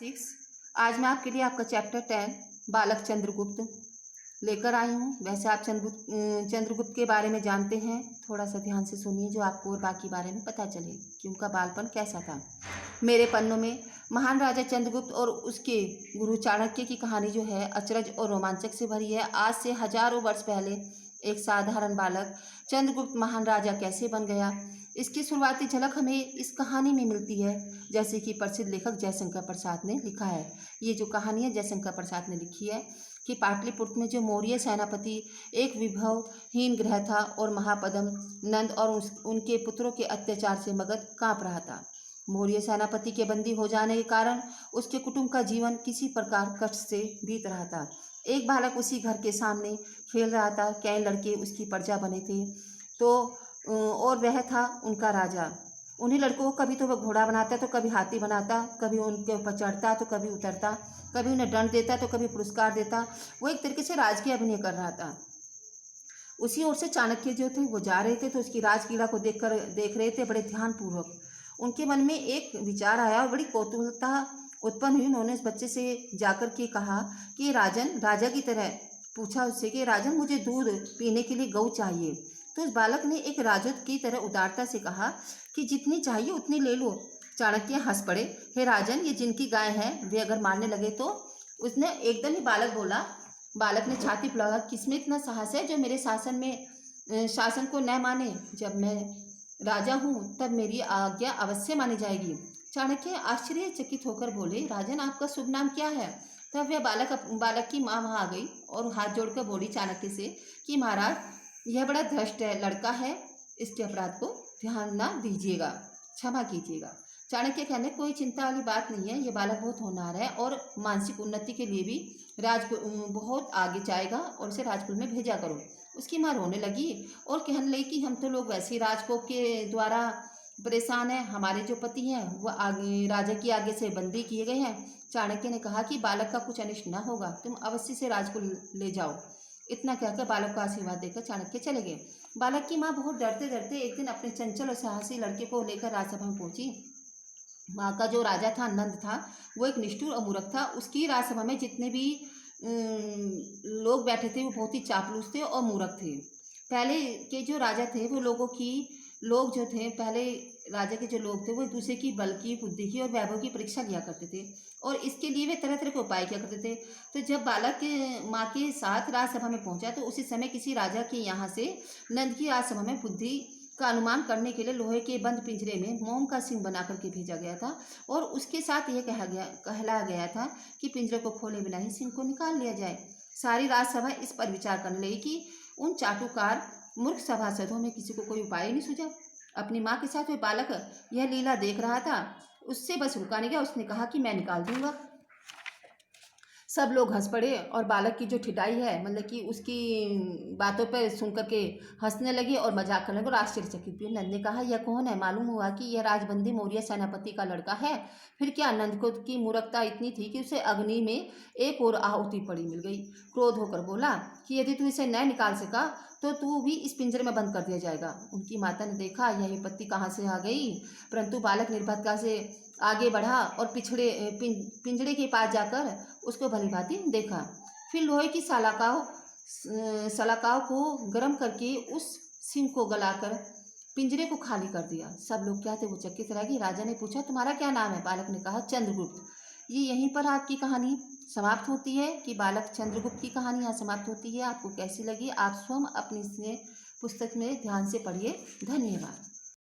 6। आज मैं आपके लिए आपका चैप्टर 10 बालक चंद्रगुप्त लेकर आई हूँ। वैसे आप चंद्रगुप्त के बारे में जानते हैं, थोड़ा सा ध्यान से सुनिए जो आपको और बाकी बारे में पता चले कि उनका बालपन कैसा था। मेरे पन्नों में महान राजा चंद्रगुप्त और उसके गुरु चाणक्य की कहानी जो है अचरज और रोमांचक से भरी है। आज से हजारों वर्ष पहले एक साधारण बालक चंद्रगुप्त महान राजा कैसे बन गया, इसकी शुरुआती झलक हमें इस कहानी में मिलती है, जैसे कि प्रसिद्ध लेखक जयशंकर प्रसाद ने लिखा है। ये जो कहानी है जयशंकर प्रसाद ने लिखी है कि पाटलिपुत्र में जो मौर्य सेनापति एक विभवहीन ग्रह था और महापद्म नंद और उनके पुत्रों के अत्याचार से मगध कांप रहा था। मौर्य सेनापति के बंदी हो जाने के कारण उसके कुटुंब का जीवन किसी प्रकार कष्ट से बीत रहा था। एक बालक उसी घर के सामने खेल रहा था। कई लड़के उसकी प्रजा बने थे और वह था उनका राजा। उन्हीं लड़कों को कभी तो वह घोड़ा बनाता तो कभी हाथी बनाता, कभी उनके ऊपर चढ़ता तो कभी उतरता, कभी उन्हें दंड देता तो कभी पुरस्कार देता। वो एक तरीके से राजकीय अभिनय कर रहा था। उसी ओर से चाणक्य जो थे वो जा रहे थे तो उसकी राजक्रीड़ा को देख रहे थे बड़े ध्यानपूर्वक। उनके मन में एक विचार आया और बड़ी कौतूहलता उत्पन्न हुई। उन्होंने उस बच्चे से जाकर के कहा कि राजन, राजा की तरह पूछा उससे कि राजन मुझे दूध पीने के लिए गऊ चाहिए। तो उस बालक ने एक राजदूत की तरह उदारता से कहा कि जितनी चाहिए उतनी ले लो। चाणक्य हंस पड़े, हे राजन, ये जिनकी गाय है वे अगर मारने लगे तो? उसने एकदम ही बालक ने छाती फुलाया, किसमें इतना साहस है जो मेरे शासन को न माने? जब मैं राजा हूँ तब मेरी आज्ञा अवश्य मानी जाएगी। चाणक्य आश्चर्यचकित होकर बोले, राजन आपका शुभ नाम क्या है? तब वह बालक की माँ वहाँ आ गई और हाथ जोड़कर बोली चाणक्य से कि महाराज, यह बड़ा धृष्ट लड़का है, इसके अपराध को ध्यान ना दीजिएगा, क्षमा कीजिएगा। चाणक्य कहने कोई चिंता वाली बात नहीं है, ये बालक बहुत होनहार है और मानसिक उन्नति के लिए भी बहुत आगे जाएगा और इसे राजकुल में भेजा करो। उसकी माँ रोने लगी और कहने लगी कि हम तो लोग वैसे ही राजकोप के द्वारा परेशान हैं, हमारे जो पति हैं वो आगे राजा की आगे से बंदी किए गए हैं। चाणक्य ने कहा कि बालक का कुछ अनिष्ट न होगा, तुम अवश्य से राजकुल ले जाओ। इतना कहकर बालक को आशीर्वाद देकर चाणक्य चले गए। बालक की माँ बहुत डरते डरते एक दिन अपने चंचल और साहसी लड़के को लेकर राजसभा में पहुंची। वहाँ का जो राजा था नंद था, वो एक निष्ठुर और मूर्ख था। उसकी राजसभा में जितने भी लोग बैठे थे वो बहुत ही चापलूस थे और मूर्ख थे। पहले के जो राजा थे वो पहले राजा के जो लोग थे वो एक दूसरे की बल की, बुद्धि की और वैभव की परीक्षा किया करते थे और इसके लिए वे तरह तरह के उपाय किया करते थे। तो जब बालक माँ के साथ राजसभा में पहुंचा तो उसी समय किसी राजा के यहाँ से नंद की राजसभा में बुद्धि का अनुमान करने के लिए लोहे के बंद पिंजरे में मोम का सिंह बना करके भेजा गया था और उसके साथ यह कहलाया गया था कि पिंजरे को खोले बिना ही सिंह को निकाल लिया जाए। सारी राजसभा इस पर विचार करने लगी कि उन चाटुकार मूर्ख सभासदों में किसी को कोई उपाय नहीं सूझा। अपनी माँ के साथ वह बालक यह लीला देख रहा था, उससे बस रुका नहीं गया। उसने कहा कि मैं निकाल दूंगा। सब लोग हंस पड़े और बालक की जो ठिठाई है, मतलब कि उसकी बातों पर सुनकर के हंसने लगे और मजाक करने लगे और आश्चर्यचकित भी। नंद ने कहा, यह कौन है? मालूम हुआ कि यह राजबंदी मौर्य सेनापति का लड़का है। फिर क्या? नंद को की मूर्खता इतनी थी कि उसे अग्नि में एक और आहुति पड़ी मिल गई। क्रोध होकर बोला कि यदि तू इसे न निकाल सका तो तू भी इस पिंजरे में बंद कर दिया जाएगा। उनकी माता ने देखा यह विपत्ति कहाँ से आ गई, परंतु बालक निर्भीकता से आगे बढ़ा और पिंजरे के पास जाकर उसको भली भांति देखा। फिर लोहे की सलाकाओं को गर्म करके उस सिंह को गलाकर पिंजरे को खाली कर दिया। सब लोग क्या थे वो चकित रह गए। राजा ने पूछा, तुम्हारा क्या नाम है? बालक ने कहा, चंद्रगुप्त। ये यहीं पर आपकी कहानी समाप्त होती है कि बालक चंद्रगुप्त की कहानी यहाँ समाप्त होती है। आपको कैसी लगी आप स्वयं अपनी पुस्तक में ध्यान से पढ़िए। धन्यवाद।